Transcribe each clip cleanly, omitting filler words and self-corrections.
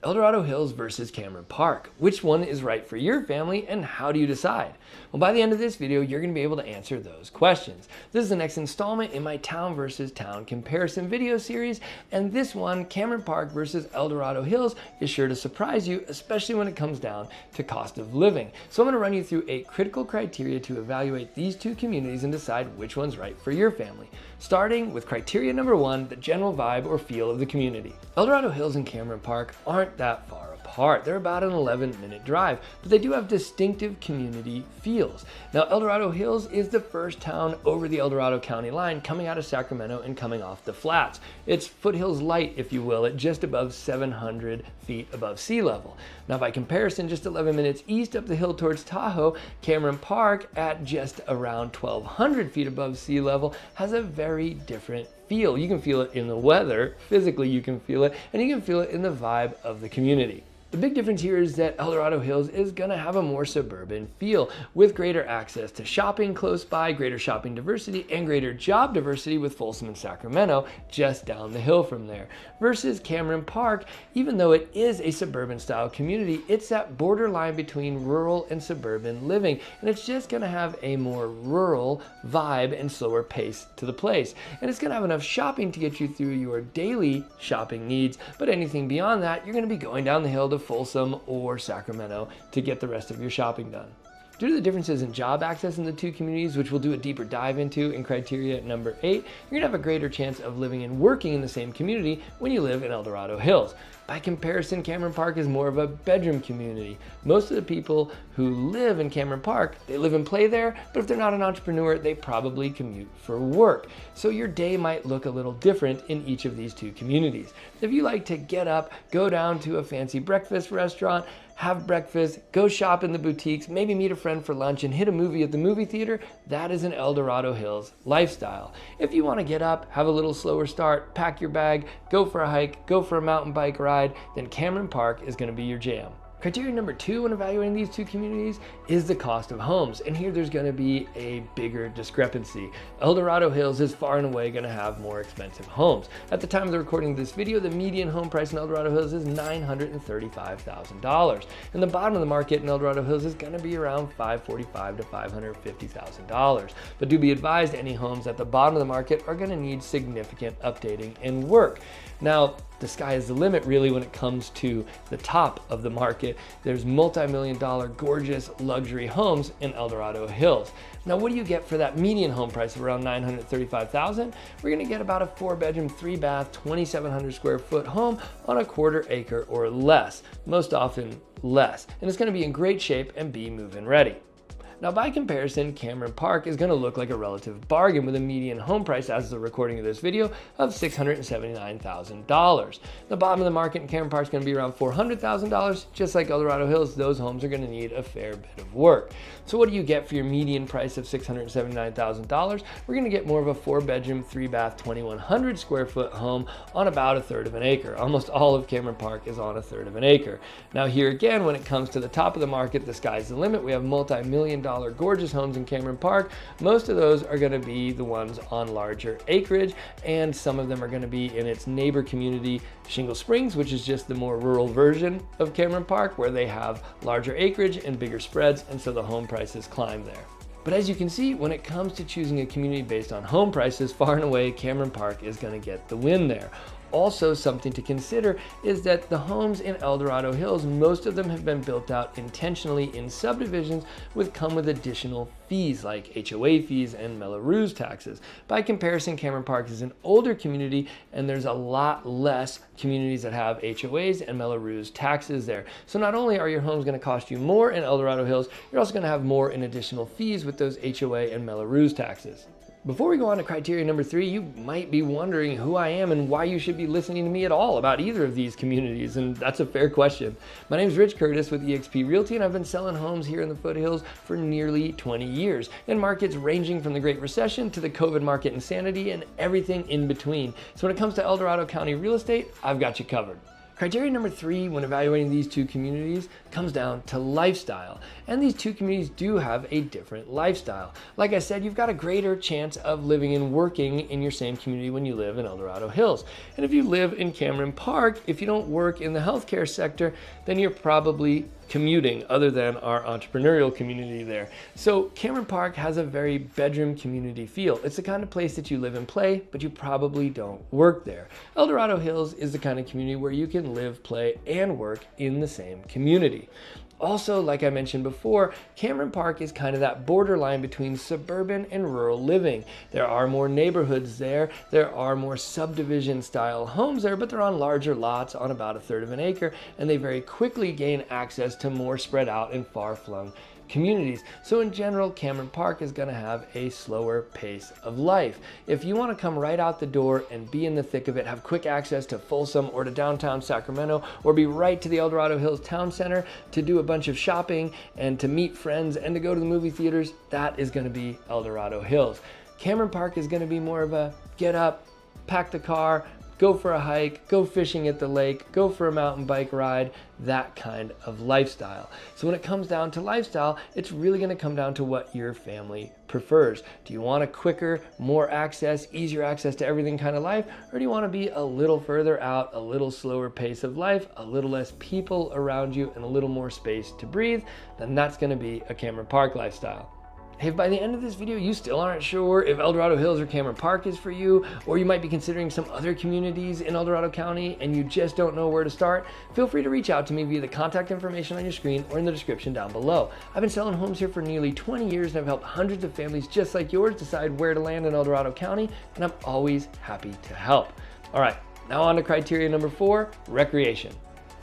El Dorado Hills versus Cameron Park. Which one is right for your family and how do you decide? Well, by the end of this video, you're going to be able to answer those questions. This is the next installment in my town versus town comparison video series, and this one, Cameron Park versus El Dorado Hills, is sure to surprise you, especially when it comes down to cost of living. So I'm going to run you through 8 critical criteria to evaluate these two communities and decide which one's right for your family. Starting with criteria number 1, the general vibe or feel of the community. El Dorado Hills and Cameron Park aren't that far apart. They're about an 11-minute drive, but they do have distinctive community feels. Now, El Dorado Hills is the first town over the El Dorado County line coming out of Sacramento and coming off the flats. It's foothills light, if you will, at just above 700 feet above sea level. Now, by comparison, just 11 minutes east up the hill towards Tahoe, Cameron Park at just around 1,200 feet above sea level has a very different feel. You can feel it in the weather, physically you can feel it, and you can feel it in the vibe of the community. The big difference here is that El Dorado Hills is going to have a more suburban feel with greater access to shopping close by, greater shopping diversity, and greater job diversity with Folsom and Sacramento just down the hill from there. Versus Cameron Park, even though it is a suburban style community, it's that borderline between rural and suburban living, and it's just going to have a more rural vibe and slower pace to the place. And it's going to have enough shopping to get you through your daily shopping needs, but anything beyond that, you're going to be going down the hill to Folsom or Sacramento to get the rest of your shopping done. Due to the differences in job access in the two communities, which we'll do a deeper dive into in criteria number 8, you're going to have a greater chance of living and working in the same community when you live in El Dorado Hills. By comparison, Cameron Park is more of a bedroom community. Most of the people who live in Cameron Park, they live and play there, but if they're not an entrepreneur, they probably commute for work. So your day might look a little different in each of these two communities. If you like to get up, go down to a fancy breakfast restaurant, have breakfast, go shop in the boutiques, maybe meet a friend for lunch and hit a movie at the movie theater, that is an El Dorado Hills lifestyle. If you want to get up, have a little slower start, pack your bag, go for a hike, go for a mountain bike ride, then Cameron Park is going to be your jam. Criteria number 2 when evaluating these two communities is the cost of homes, and here there's going to be a bigger discrepancy. El Dorado Hills is far and away going to have more expensive homes. At the time of the recording of this video, the median home price in El Dorado Hills is $935,000, and the bottom of the market in El Dorado Hills is going to be around $545,000 to $550,000. But do be advised, any homes at the bottom of the market are going to need significant updating and work. Now, the sky is the limit really when it comes to the top of the market. There's multi-million-dollar gorgeous luxury homes in El Dorado Hills. Now, what do you get for that median home price of around $935,000? We're gonna get about a 4-bedroom, 3-bath, 2,700 square foot home on a 1/4 acre or less, most often less. And it's gonna be in great shape and be move-in ready. Now, by comparison, Cameron Park is going to look like a relative bargain with a median home price as of the recording of this video of $679,000. The bottom of the market in Cameron Park is going to be around $400,000. Just like El Dorado Hills, those homes are going to need a fair bit of work. So what do you get for your median price of $679,000? We're going to get more of a 4-bedroom, 3-bath, 2,100 square foot home on about a 1/3 of an acre. Almost all of Cameron Park is on a 1/3 of an acre. Now, here again, when it comes to the top of the market, the sky's the limit. We have multi-million-dollar gorgeous homes in Cameron Park. Most of those are going to be the ones on larger acreage, and some of them are going to be in its neighbor community, Shingle Springs, which is just the more rural version of Cameron Park, where they have larger acreage and bigger spreads, and so the home prices climb there. But as you can see, when it comes to choosing a community based on home prices, far and away, Cameron Park is going to get the win there. Also, something to consider is that the homes in El Dorado Hills, most of them have been built out intentionally in subdivisions come with additional fees like HOA fees and Melrose taxes. By comparison, Cameron Park is an older community and there's a lot less communities that have HOAs and Melrose taxes there. So not only are your homes going to cost you more in El Dorado Hills, you're also going to have more in additional fees with those HOA and Melrose taxes. Before we go on to criteria number 3, you might be wondering who I am and why you should be listening to me at all about either of these communities, and that's a fair question. My name is Rich Curtis with EXP Realty, and I've been selling homes here in the foothills for nearly 20 years, in markets ranging from the Great Recession to the COVID market insanity and everything in between. So when it comes to El Dorado County real estate, I've got you covered. Criteria number 3 when evaluating these two communities comes down to lifestyle. And these two communities do have a different lifestyle. Like I said, you've got a greater chance of living and working in your same community when you live in El Dorado Hills. And if you live in Cameron Park, if you don't work in the healthcare sector, then you're probably commuting, other than our entrepreneurial community there. So Cameron Park has a very bedroom community feel. It's the kind of place that you live and play, but you probably don't work there. El Dorado Hills is the kind of community where you can live, play, and work in the same community. Also, like I mentioned before, Cameron Park is kind of that borderline between suburban and rural living. There are more neighborhoods there, there are more subdivision style homes there, but they're on larger lots on about 1/3 of an acre, and they very quickly gain access to more spread out and far-flung communities. So in general, Cameron Park is going to have a slower pace of life. If you want to come right out the door and be in the thick of it, have quick access to Folsom or to downtown Sacramento, or be right to the El Dorado Hills Town Center to do a bunch of shopping and to meet friends and to go to the movie theaters, that is going to be El Dorado Hills. Cameron Park is going to be more of a get up, pack the car, go for a hike, go fishing at the lake, go for a mountain bike ride, that kind of lifestyle. So when it comes down to lifestyle, it's really going to come down to what your family prefers. Do you want a quicker, more access, easier access to everything kind of life, or do you want to be a little further out, a little slower pace of life, a little less people around you, and a little more space to breathe? Then that's going to be a Cameron Park lifestyle. Hey, if by the end of this video you still aren't sure if El Dorado Hills or Cameron Park is for you, or you might be considering some other communities in El Dorado County and you just don't know where to start, feel free to reach out to me via the contact information on your screen or in the description down below. I've been selling homes here for nearly 20 years and I've helped hundreds of families just like yours decide where to land in El Dorado County, and I'm always happy to help. All right, now on to criteria number 4, recreation.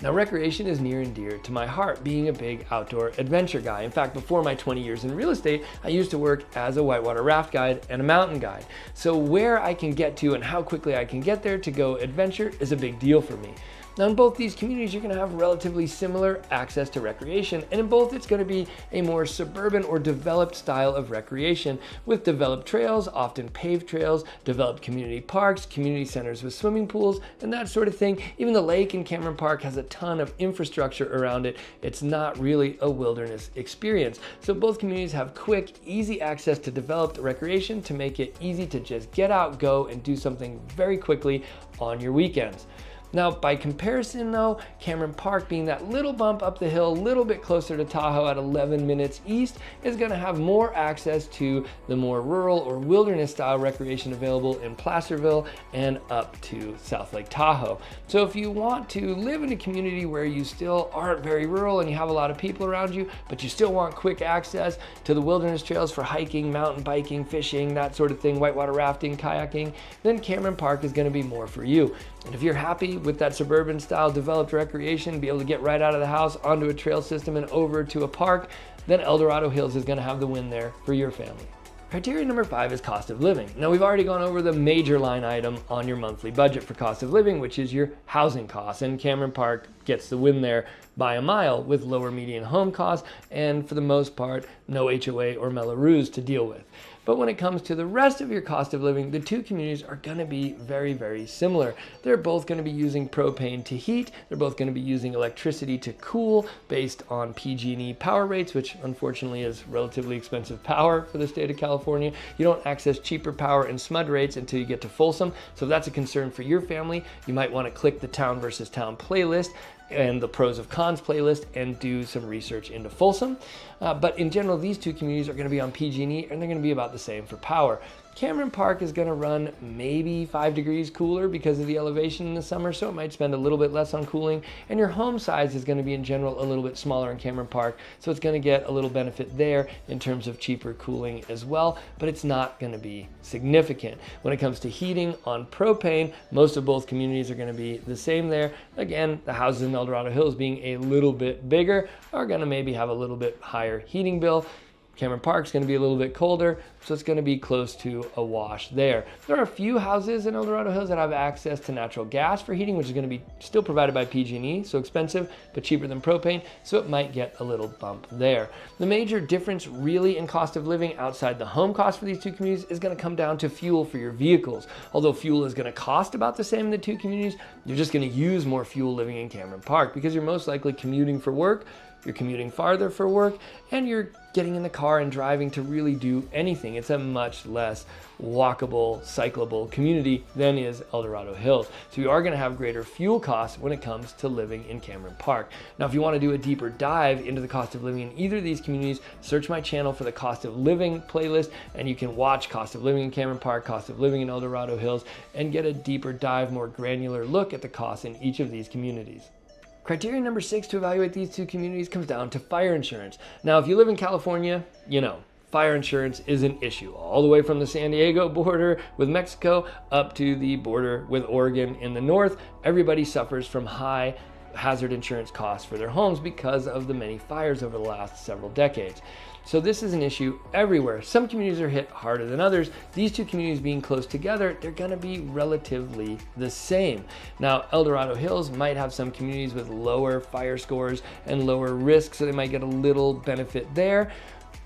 Now, recreation is near and dear to my heart, being a big outdoor adventure guy. In fact, before my 20 years in real estate, I used to work as a whitewater raft guide and a mountain guide. So where I can get to and how quickly I can get there to go adventure is a big deal for me. Now, in both these communities, you're going to have relatively similar access to recreation, and in both it's going to be a more suburban or developed style of recreation with developed trails, often paved trails, developed community parks, community centers with swimming pools, and that sort of thing. Even the lake in Cameron Park has a ton of infrastructure around it. It's not really a wilderness experience. So both communities have quick, easy access to developed recreation to make it easy to just get out, go, and do something very quickly on your weekends. Now, by comparison though, Cameron Park, being that little bump up the hill, a little bit closer to Tahoe at 11 minutes east, is going to have more access to the more rural or wilderness style recreation available in Placerville and up to South Lake Tahoe. So if you want to live in a community where you still aren't very rural and you have a lot of people around you, but you still want quick access to the wilderness trails for hiking, mountain biking, fishing, that sort of thing, whitewater rafting, kayaking, then Cameron Park is going to be more for you. And if you're happy with that suburban style developed recreation, be able to get right out of the house onto a trail system and over to a park, then El Dorado Hills is going to have the win there for your family. Criteria number 5 is cost of living. Now, we've already gone over the major line item on your monthly budget for cost of living, which is your housing costs, and Cameron Park gets the win there by a mile with lower median home costs and, for the most part, no HOA or Mello-Roos to deal with. But when it comes to the rest of your cost of living, the two communities are going to be very, very similar. They're both going to be using propane to heat. They're both going to be using electricity to cool based on PG&E power rates, which unfortunately is relatively expensive power for the state of California. You don't access cheaper power and SMUD rates until you get to Folsom. So if that's a concern for your family, you might want to click the Town versus Town playlist and the pros of cons playlist and do some research into Folsom. But in general, these two communities are going to be on PG&E and they're going to be about the same for power. Cameron Park is going to run maybe 5 degrees cooler because of the elevation in the summer, so it might spend a little bit less on cooling. And your home size is going to be in general a little bit smaller in Cameron Park, so it's going to get a little benefit there in terms of cheaper cooling as well, but it's not going to be significant. When it comes to heating on propane, most of both communities are going to be the same there. Again, the houses in El Dorado Hills being a little bit bigger are going to maybe have a little bit higher heating bill. Cameron Park's going to be a little bit colder, so it's going to be close to a wash there. There are a few houses in El Dorado Hills that have access to natural gas for heating, which is going to be still provided by PG&E, so expensive but cheaper than propane, so it might get a little bump there. The major difference really in cost of living outside the home cost for these two communities is going to come down to fuel for your vehicles. Although fuel is going to cost about the same in the two communities, you're just going to use more fuel living in Cameron Park because you're most likely commuting for work, you're commuting farther for work, and you're getting in the car and driving to really do anything. It's a much less walkable, cyclable community than is El Dorado Hills. So you are going to have greater fuel costs when it comes to living in Cameron Park. Now, if you want to do a deeper dive into the cost of living in either of these communities, search my channel for the cost of living playlist, and you can watch cost of living in Cameron Park, cost of living in El Dorado Hills, and get a deeper dive, more granular look at the costs in each of these communities. Criteria number 6 to evaluate these two communities comes down to fire insurance. Now, if you live in California, you know, fire insurance is an issue all the way from the San Diego border with Mexico up to the border with Oregon in the north. Everybody suffers from high hazard insurance costs for their homes because of the many fires over the last several decades. So this is an issue everywhere. Some communities are hit harder than others. These two communities being close together, they're gonna be relatively the same. Now, El Dorado Hills might have some communities with lower fire scores and lower risk, so they might get a little benefit there.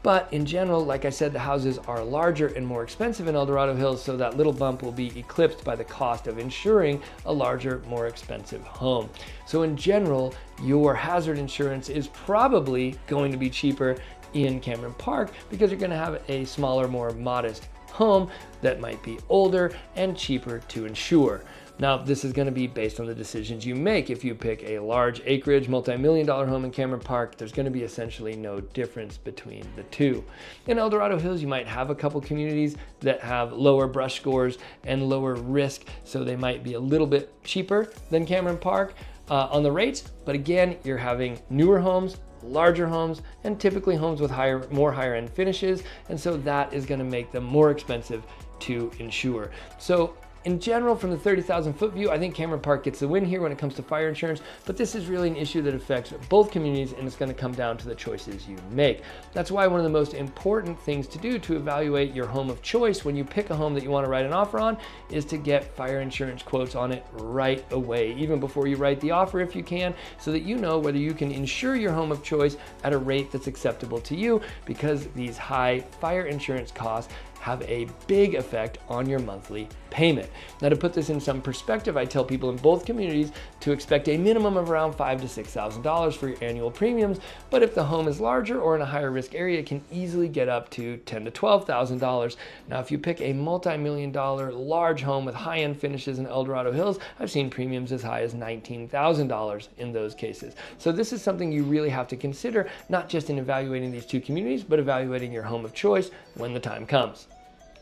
But in general, like I said, the houses are larger and more expensive in El Dorado Hills, so that little bump will be eclipsed by the cost of insuring a larger, more expensive home. So in general, your hazard insurance is probably going to be cheaper in Cameron Park because you're going to have a smaller, more modest home that might be older and cheaper to insure. Now, this is going to be based on the decisions you make. If you pick a large acreage, multi-million-dollar home in Cameron Park, there's going to be essentially no difference between the two. In El Dorado Hills, you might have a couple communities that have lower brush scores and lower risk, so they might be a little bit cheaper than Cameron Park on the rates. But again, you're having newer homes, larger homes, and typically homes with more higher end finishes, and so that is going to make them more expensive to insure. So in general, from the 30,000 foot view, I think Cameron Park gets the win here when it comes to fire insurance, but this is really an issue that affects both communities, and it's going to come down to the choices you make. That's why one of the most important things to do to evaluate your home of choice when you pick a home that you want to write an offer on is to get fire insurance quotes on it right away, even before you write the offer if you can, so that you know whether you can insure your home of choice at a rate that's acceptable to you, because these high fire insurance costs have a big effect on your monthly payment. Now, to put this in some perspective, I tell people in both communities to expect a minimum of around $5,000 to $6,000 for your annual premiums, but if the home is larger or in a higher risk area, it can easily get up to $10,000 to $12,000. Now, if you pick a multi-million-dollar large home with high-end finishes in El Dorado Hills, I've seen premiums as high as $19,000 in those cases. So this is something you really have to consider, not just in evaluating these two communities, but evaluating your home of choice when the time comes.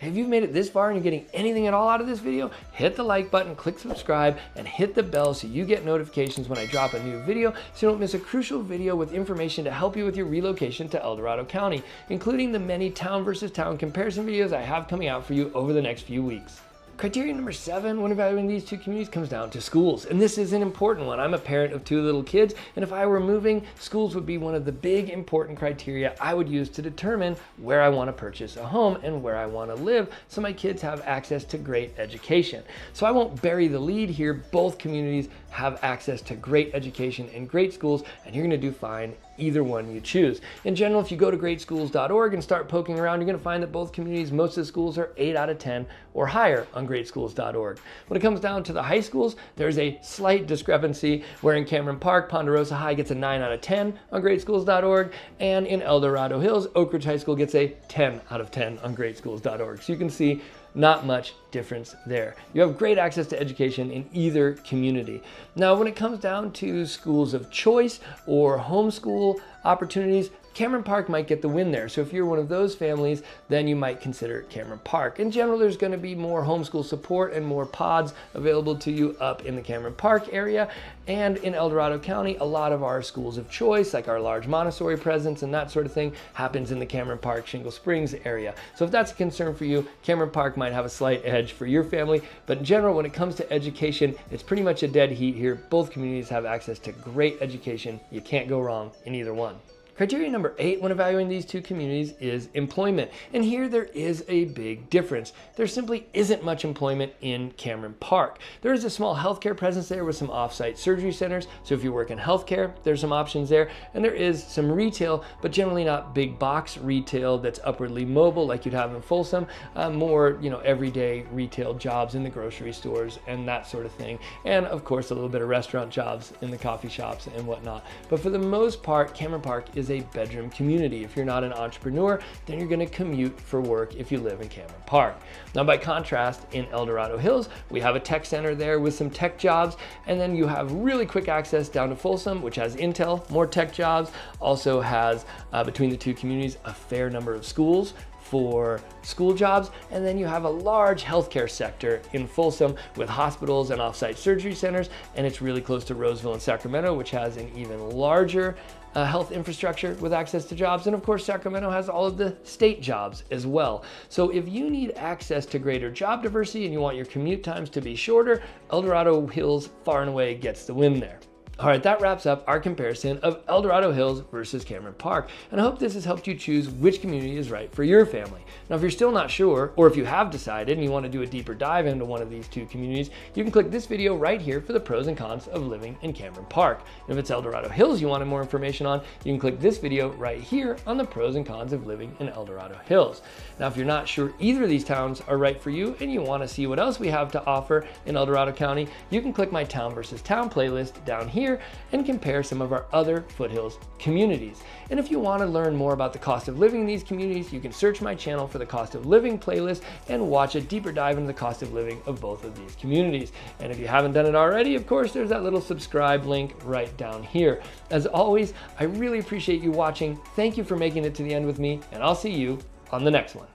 If you've made it this far and you're getting anything at all out of this video, hit the like button, click subscribe, and hit the bell so you get notifications when I drop a new video so you don't miss a crucial video with information to help you with your relocation to El Dorado County, including the many town versus town comparison videos I have coming out for you over the next few weeks. Criteria number 7 when evaluating these two communities comes down to schools, and this is an important one. I'm a parent of 2 little kids, and if I were moving, schools would be one of the big important criteria I would use to determine where I want to purchase a home and where I want to live so my kids have access to great education. So I won't bury the lead here. Both communities have access to great education and great schools, and you're going to do fine either one you choose. In general, if you go to greatschools.org and start poking around, you're going to find that both communities, most of the schools are 8 out of 10 or higher on greatschools.org. When it comes down to the high schools, there's a slight discrepancy where in Cameron Park, Ponderosa High gets a 9 out of 10 on greatschools.org, and in El Dorado Hills, Oak Ridge High School gets a 10 out of 10 on greatschools.org. So you can see not much difference there. You have great access to education in either community. Now, when it comes down to schools of choice or homeschool opportunities, Cameron Park might get the win there. So if you're one of those families, then you might consider Cameron Park. In general, there's going to be more homeschool support and more pods available to you up in the Cameron Park area. And in El Dorado County, a lot of our schools of choice, like our large Montessori presence and that sort of thing, happens in the Cameron Park, Shingle Springs area. So if that's a concern for you, Cameron Park might have a slight edge for your family. But in general, when it comes to education, it's pretty much a dead heat here. Both communities have access to great education. You can't go wrong in either one. Criteria number 8 when evaluating these two communities is employment. And here there is a big difference. There simply isn't much employment in Cameron Park. There is a small healthcare presence there with some off-site surgery centers. So if you work in healthcare, there's some options there. And there is some retail, but generally not big box retail that's upwardly mobile like you'd have in Folsom. More, everyday retail jobs in the grocery stores and that sort of thing. And of course, a little bit of restaurant jobs in the coffee shops and whatnot. But for the most part, Cameron Park is a bedroom community. If you're not an entrepreneur, then you're going to commute for work if you live in Cameron Park. Now, by contrast, in El Dorado Hills, we have a tech center there with some tech jobs, and then you have really quick access down to Folsom, which has Intel, more tech jobs, also has, between the two communities, a fair number of schools for school jobs, and then you have a large healthcare sector in Folsom with hospitals and off-site surgery centers, and it's really close to Roseville and Sacramento, which has an even larger health infrastructure with access to jobs. And of course, Sacramento has all of the state jobs as well. So if you need access to greater job diversity and you want your commute times to be shorter, El Dorado Hills far and away gets the win there. All right, that wraps up our comparison of El Dorado Hills versus Cameron Park. And I hope this has helped you choose which community is right for your family. Now, if you're still not sure, or if you have decided and you want to do a deeper dive into one of these two communities, you can click this video right here for the pros and cons of living in Cameron Park. And if it's El Dorado Hills you wanted more information on, you can click this video right here on the pros and cons of living in El Dorado Hills. Now, if you're not sure either of these towns are right for you and you want to see what else we have to offer in El Dorado County, you can click my town versus town playlist down here and compare some of our other foothills communities. And if you want to learn more about the cost of living in these communities, you can search my channel for the cost of living playlist and watch a deeper dive into the cost of living of both of these communities. And if you haven't done it already, of course, there's that little subscribe link right down here. As always, I really appreciate you watching. Thank you for making it to the end with me, and I'll see you on the next one.